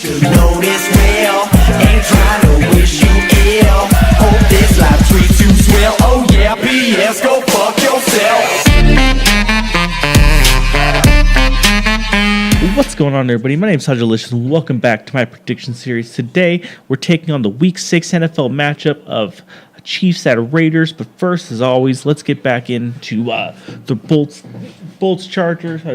should know this well. Ain't trying to wish you ill. Hope this life treats you swell. Oh yeah, PS, go fuck yourself. What's going on, everybody? My name is Hajilicious, and welcome back to my prediction series. Today, we're taking on the Week 6 NFL matchup of Chiefs at Raiders. But first, as always, let's get back into the Bolts Chargers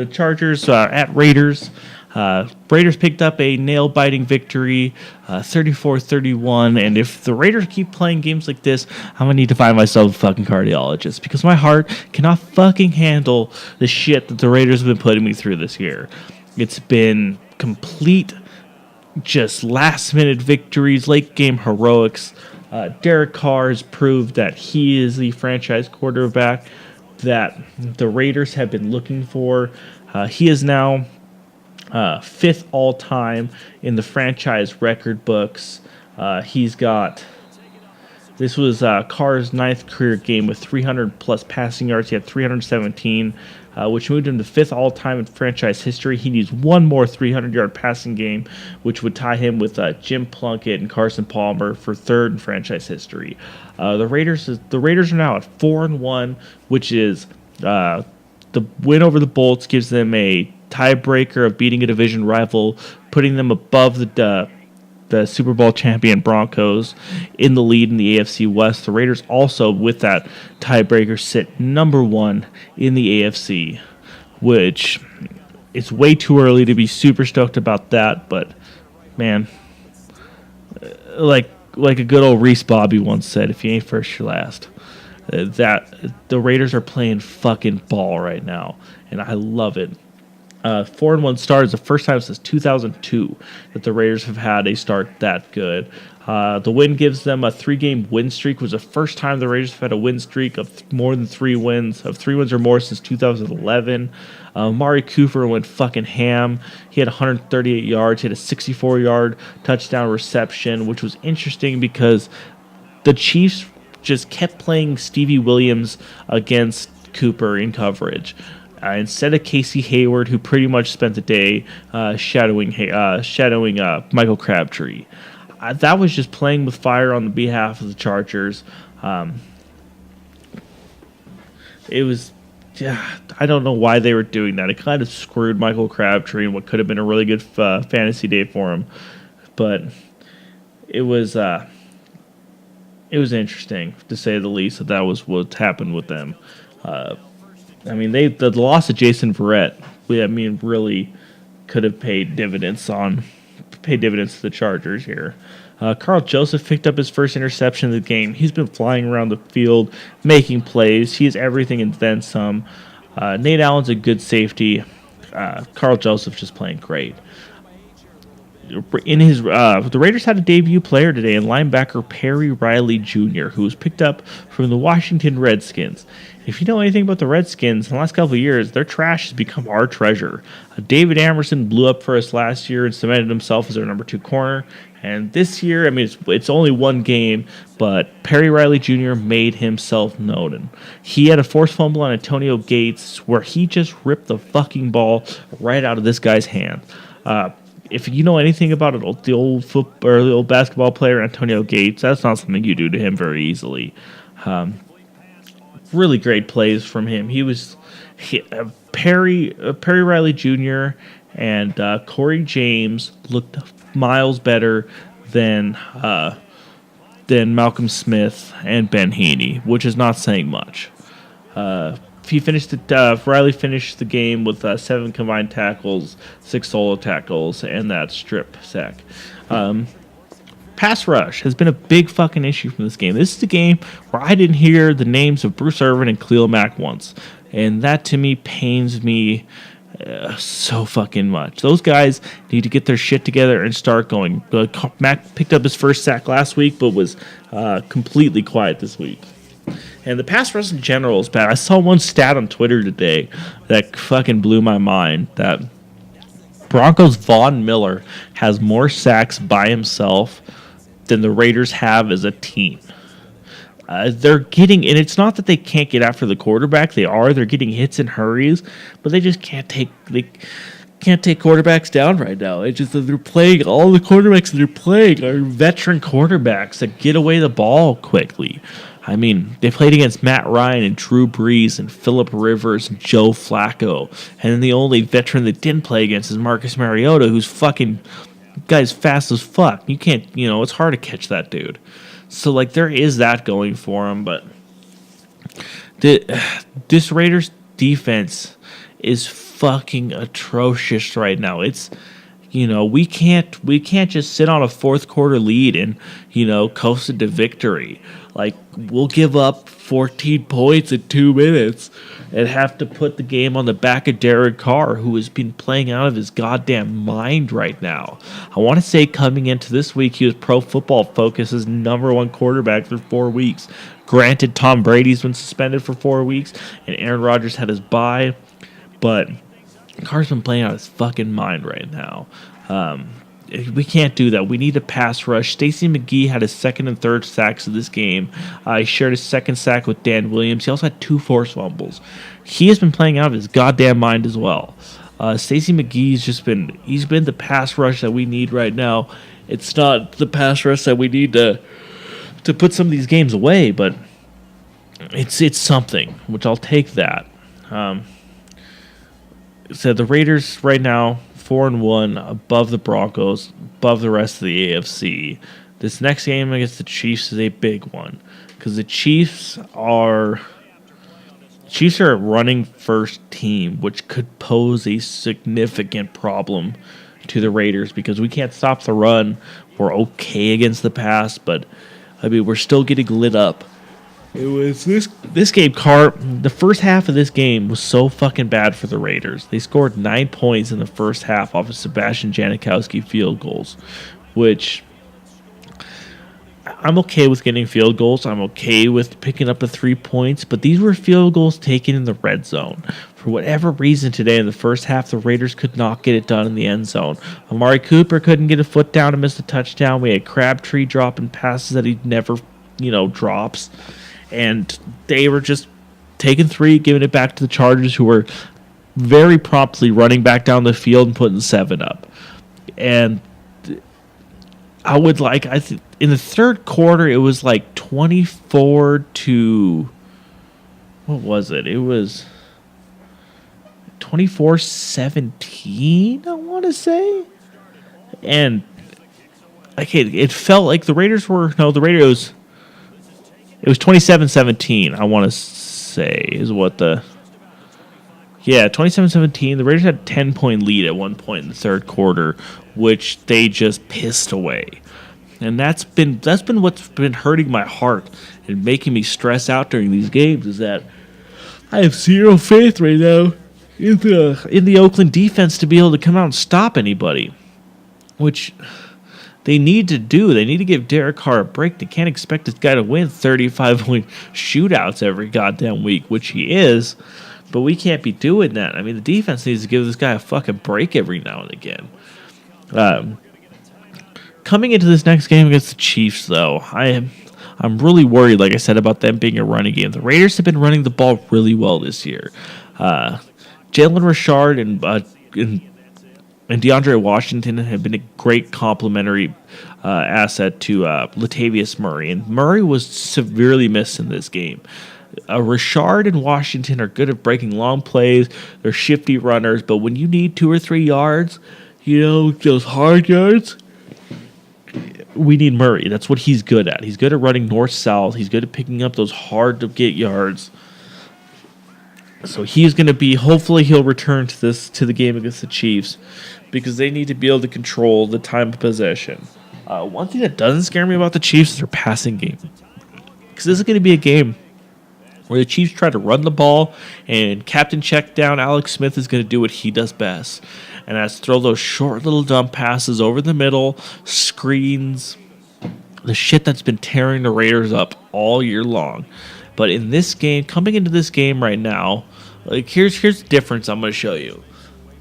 at Raiders. Raiders picked up a nail-biting victory, 34-31, and if the Raiders keep playing games like this, I'm going to need to find myself a fucking cardiologist, because my heart cannot fucking handle the shit that the Raiders have been putting me through this year. It's been complete, just last-minute victories, late-game heroics. Derek Carr has proved that he is the franchise quarterback that the Raiders have been looking for. He is now fifth all-time in the franchise record books. This was Carr's ninth career game with 300-plus passing yards. He had 317, which moved him to fifth all-time in franchise history. He needs one more 300-yard passing game, which would tie him with Jim Plunkett and Carson Palmer for third in franchise history. The Raiders are now at 4-1, which is the win over the Bolts gives them a tiebreaker of beating a division rival, putting them above the Super Bowl champion Broncos in the lead in the AFC West. The Raiders also, with that tiebreaker, sit number one in the AFC, which it's way too early to be super stoked about that. But man, like a good old Reese Bobby once said, if you ain't first, you're last. That the Raiders are playing fucking ball right now, and I love it. 4-1 start is the first time since 2002 that the Raiders have had a start that good. The win gives them a 3-game win streak. It was the first time the Raiders have had a win streak of more than 3 wins, of 3 wins or more since 2011. Amari Cooper went fucking ham. He had 138 yards. He had a 64-yard touchdown reception, which was interesting because the Chiefs just kept playing Stevie Williams against Cooper in coverage. Instead of Casey Hayward, who pretty much spent the day shadowing Michael Crabtree. That was just playing with fire on the behalf of the Chargers. It was, I don't know why they were doing that. It kind of screwed Michael Crabtree in what could have been a really good fantasy day for him. But it was interesting, to say the least, that was what happened with them. I mean, the loss of Jason Verrett, really could have paid dividends to the Chargers here. Carl Joseph picked up his first interception of the game. He's been flying around the field, making plays. He is everything and then some. Nate Allen's a good safety. Carl Joseph just playing great. The Raiders had a debut player today in linebacker Perry Riley Jr., who was picked up from the Washington Redskins. If you know anything about the Redskins, in the last couple of years, their trash has become our treasure. David Amerson blew up for us last year and cemented himself as our number 2 corner. And this year, it's only one game, but Perry Riley Jr. made himself known. And he had a forced fumble on Antonio Gates where he just ripped the fucking ball right out of this guy's hand. If you know anything about it, the old basketball player Antonio Gates, that's not something you do to him very easily. Really great plays from him. Perry Riley Jr. and Corey James looked miles better than Malcolm Smith and Ben Heaney, which is not saying much. Riley finished the game with 7 combined tackles, 6 solo tackles, and that strip sack. Pass rush has been a big fucking issue from this game. This is the game where I didn't hear the names of Bruce Irvin and Khalil Mack once, and that to me pains me so fucking much. Those guys need to get their shit together and start going. Mack picked up his first sack last week, but was completely quiet this week. And the pass rush in general is bad. I saw one stat on Twitter today that fucking blew my mind, that Broncos' Von Miller has more sacks by himself than the Raiders have as a team. They're getting, and it's not that they can't get after the quarterback. They're getting hits and hurries, but they just can't take. can't take quarterbacks down right now. It's just that they're playing, all the quarterbacks that they're playing are veteran quarterbacks that get away the ball quickly. I mean, they played against Matt Ryan and Drew Brees and Phillip Rivers and Joe Flacco. And then the only veteran they didn't play against is Marcus Mariota, who's fucking, guy's fast as fuck. You can't, it's hard to catch that dude. So, like, there is that going for him, but this Raiders defense is fucking atrocious right now. It's, we can't just sit on a fourth quarter lead and, coast it to victory. Like, we'll give up 14 points in 2 minutes and have to put the game on the back of Derek Carr, who has been playing out of his goddamn mind right now. I want to say coming into this week, he was Pro Football Focus's #1 quarterback for 4 weeks. Granted, Tom Brady's been suspended for 4 weeks, and Aaron Rodgers had his bye, but Carr's been playing out his fucking mind right now. We can't do that. We need a pass rush. Stacey McGee had his second and third sacks of this game. He shared his second sack with Dan Williams. He also had 2 forced fumbles. He has been playing out of his goddamn mind as well. Stacey McGee's he's been the pass rush that we need right now. It's not the pass rush that we need to put some of these games away, but it's something, which I'll take that. So the Raiders right now 4-1, above the Broncos, above the rest of the AFC. This next game against the Chiefs is a big one because the Chiefs are a running first team, which could pose a significant problem to the Raiders because we can't stop the run. We're okay against the pass, but we're still getting lit up. It was this game, the first half of this game was so fucking bad for the Raiders. They scored 9 points in the first half off of Sebastian Janikowski field goals, which I'm okay with getting field goals. I'm okay with picking up the 3 points, but these were field goals taken in the red zone. For whatever reason today in the first half, the Raiders could not get it done in the end zone. Amari Cooper couldn't get a foot down and missed a touchdown. We had Crabtree dropping passes that he never, drops. And they were just taking 3, giving it back to the Chargers, who were very promptly running back down the field and putting 7 up. And in the third quarter, it was like 24 to, what was it? It was 24-17, I want to say. And it felt like the Raiders were, it was 27-17, I want to say, is what 27-17. The Raiders had a 10-point lead at one point in the third quarter, which they just pissed away. And that's been what's been hurting my heart and making me stress out during these games, is that I have zero faith right now in the Oakland defense to be able to come out and stop anybody, which they need to do. They need to give Derek Carr a break. They can't expect this guy to win 35-point shootouts every goddamn week, which he is, but we can't be doing that. The defense needs to give this guy a fucking break every now and again. Coming into this next game against the Chiefs, though, I'm really worried, like I said, about them being a running game. The Raiders have been running the ball really well this year. Jalen Richard and DeAndre Washington have been a great complementary asset to Latavius Murray. And Murray was severely missed in this game. Richard and Washington are good at breaking long plays. They're shifty runners. But when you need 2 or 3 yards, those hard yards, we need Murray. That's what he's good at. He's good at running north-south. He's good at picking up those hard-to-get yards. So he's going to be, hopefully he'll return to the game against the Chiefs, because they need to be able to control the time of possession. One thing that doesn't scare me about the Chiefs is their passing game, because this is going to be a game where the Chiefs try to run the ball, and Captain Checkdown Alex Smith is going to do what he does best, and that's throw those short little dump passes over the middle, screens, the shit that's been tearing the Raiders up all year long. But in this game, coming into this game right now, here's the difference I'm going to show you.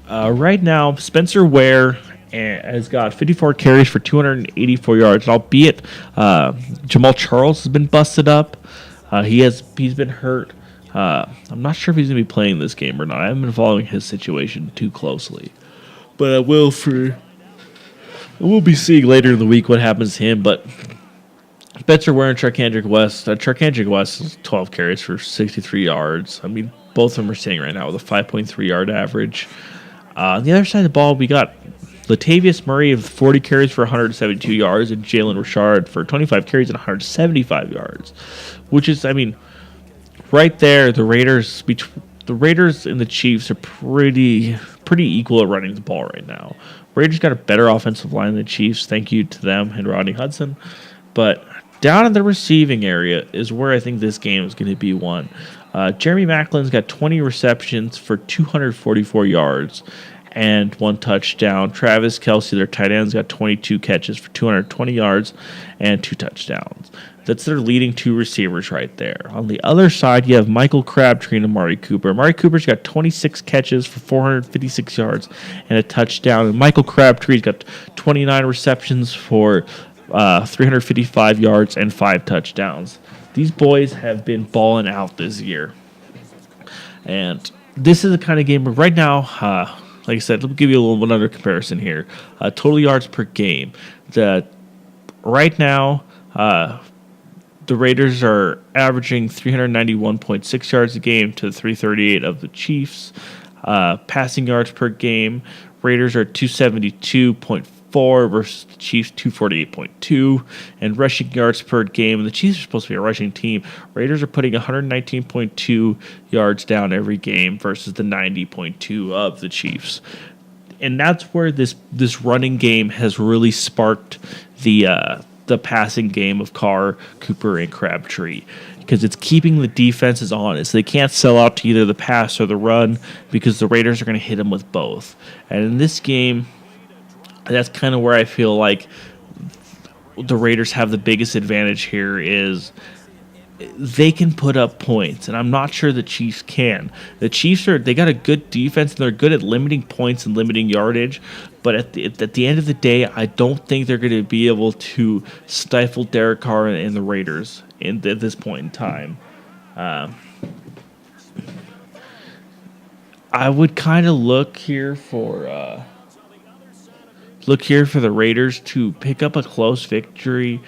Right now, Spencer Ware has got 54 carries for 284 yards. Albeit Jamal Charles has been busted up. He's been hurt. I'm not sure if he's going to be playing this game or not. I haven't been following his situation too closely. But we'll be seeing later in the week what happens to him. But bets are wearing Charkandrick West. Charkandrick West is 12 carries for 63 yards. I mean, both of them are sitting right now with a 5.3 yard average. On the other side of the ball, we got Latavius Murray of 40 carries for 172 yards and Jalen Richard for 25 carries and 175 yards, which is, I mean, right there, the Raiders and the Chiefs are pretty equal at running the ball right now. Raiders got a better offensive line than the Chiefs. Thank you to them and Rodney Hudson. But down in the receiving area is where I think this game is going to be won. Jeremy Maclin's got 20 receptions for 244 yards and 1 touchdown. Travis Kelce, their tight end's got 22 catches for 220 yards and 2 touchdowns. That's their leading 2 receivers right there. On the other side, you have Michael Crabtree and Amari Cooper. Amari Cooper's got 26 catches for 456 yards and a touchdown. And Michael Crabtree's got 29 receptions for 355 yards and 5 touchdowns. These boys have been balling out this year. And this is the kind of game where right now, like I said, let me give you a little another comparison here. Total yards per game. Right now, the Raiders are averaging 391.6 yards a game to 338 of the Chiefs. Passing yards per game, Raiders are 272.4 versus the Chiefs 248.2. And rushing yards per game, and the Chiefs are supposed to be a rushing team. Raiders are putting 119.2 yards down every game versus the 90.2 of the Chiefs. And that's where this running game has really sparked the passing game of Carr, Cooper, and Crabtree, because it's keeping the defenses honest. They can't sell out to either the pass or the run because the Raiders are going to hit them with both. And in this game, that's kind of where I feel like the Raiders have the biggest advantage here is they can put up points, and I'm not sure the Chiefs can. The Chiefs they got a good defense, and they're good at limiting points and limiting yardage, but at the end of the day, I don't think they're going to be able to stifle Derek Carr and the Raiders at this point in time. I would kind of look here for the Raiders to pick up a close victory.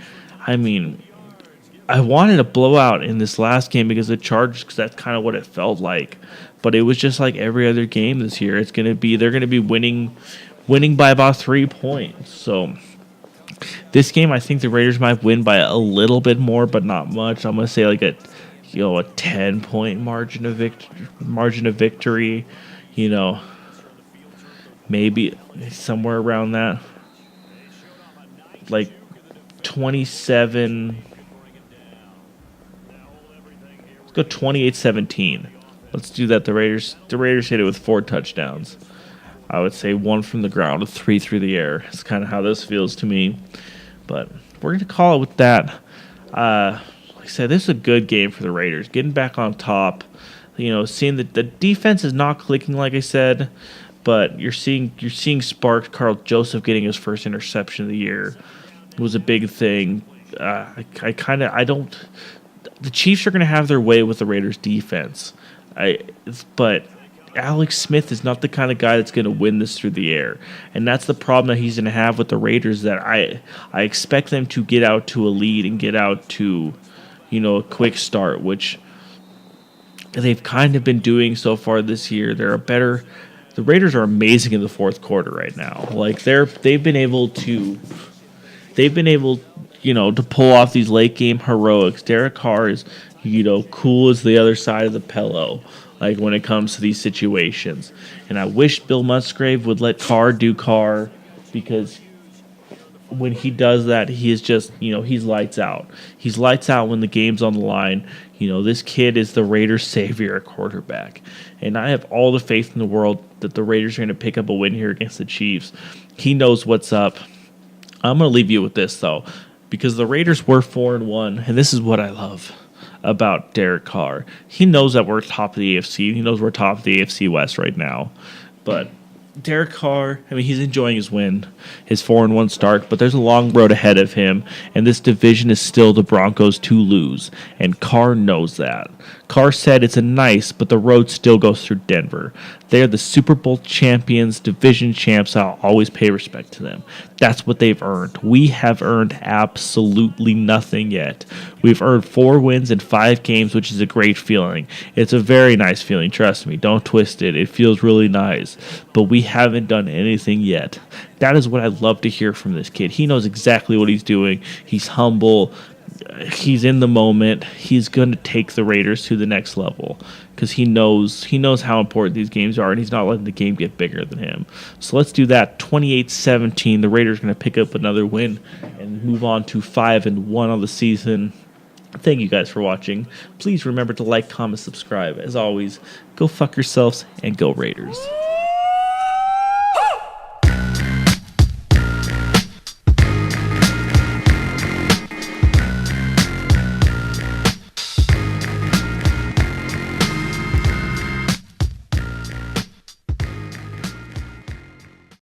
I mean, I wanted a blowout in this last game because the Chargers, because that's kind of what it felt like. But it was just like every other game this year. They're going to be winning by about 3 points. So this game, I think the Raiders might win by a little bit more, but not much. I'm going to say like a 10-point margin of victory. Maybe somewhere around that, like 27. Let's go 28-17. Let's do that. The Raiders hit it with 4 touchdowns. I would say 1 from the ground, 3 through the air. It's kind of how this feels to me. But we're going to call it with that. Like I said, this is a good game for the Raiders. Getting back on top. Seeing that the defense is not clicking, like I said, but you're seeing sparks. Carl Joseph getting his first interception of the year was a big thing. The Chiefs are going to have their way with the Raiders' defense. But Alex Smith is not the kind of guy that's going to win this through the air. And that's the problem that he's going to have with the Raiders, that I expect them to get out to a lead and get out to, a quick start, which they've kind of been doing so far this year. The Raiders are amazing in the fourth quarter right now. Like they've been able to pull off these late game heroics. Derek Carr is, cool as the other side of the pillow, like when it comes to these situations. And I wish Bill Musgrave would let Carr do Carr, because when he does that, he is just, he's lights out. He's lights out when the game's on the line. This kid is the Raiders' savior at quarterback. And I have all the faith in the world that the Raiders are going to pick up a win here against the Chiefs. He knows what's up. I'm going to leave you with this, though, because the Raiders were 4-1, and this is what I love about Derek Carr. He knows that we're top of the AFC. He knows we're top of the AFC West right now. But Derek Carr, I mean, he's enjoying his win, his 4-1 start, but there's a long road ahead of him, and this division is still the Broncos to lose, and Carr knows that. Carr said it's a nice, but the road still goes through Denver. They're the Super Bowl champions, division champs. I'll always pay respect to them. That's what they've earned. We have earned absolutely nothing yet. We've earned 4 wins in 5 games, which is a great feeling. It's a very nice feeling, trust me. Don't twist it. It feels really nice. But we haven't done anything yet. That is what I love to hear from this kid. He knows exactly what he's doing. He's humble. He's in the moment. He's going to take the Raiders to the next level because he knows how important these games are, and he's not letting the game get bigger than him. So let's do that. 28-17. The Raiders are going to pick up another win and move on to 5-1 on the season. Thank you guys for watching. Please remember to like, comment, subscribe. As always, go fuck yourselves and go Raiders.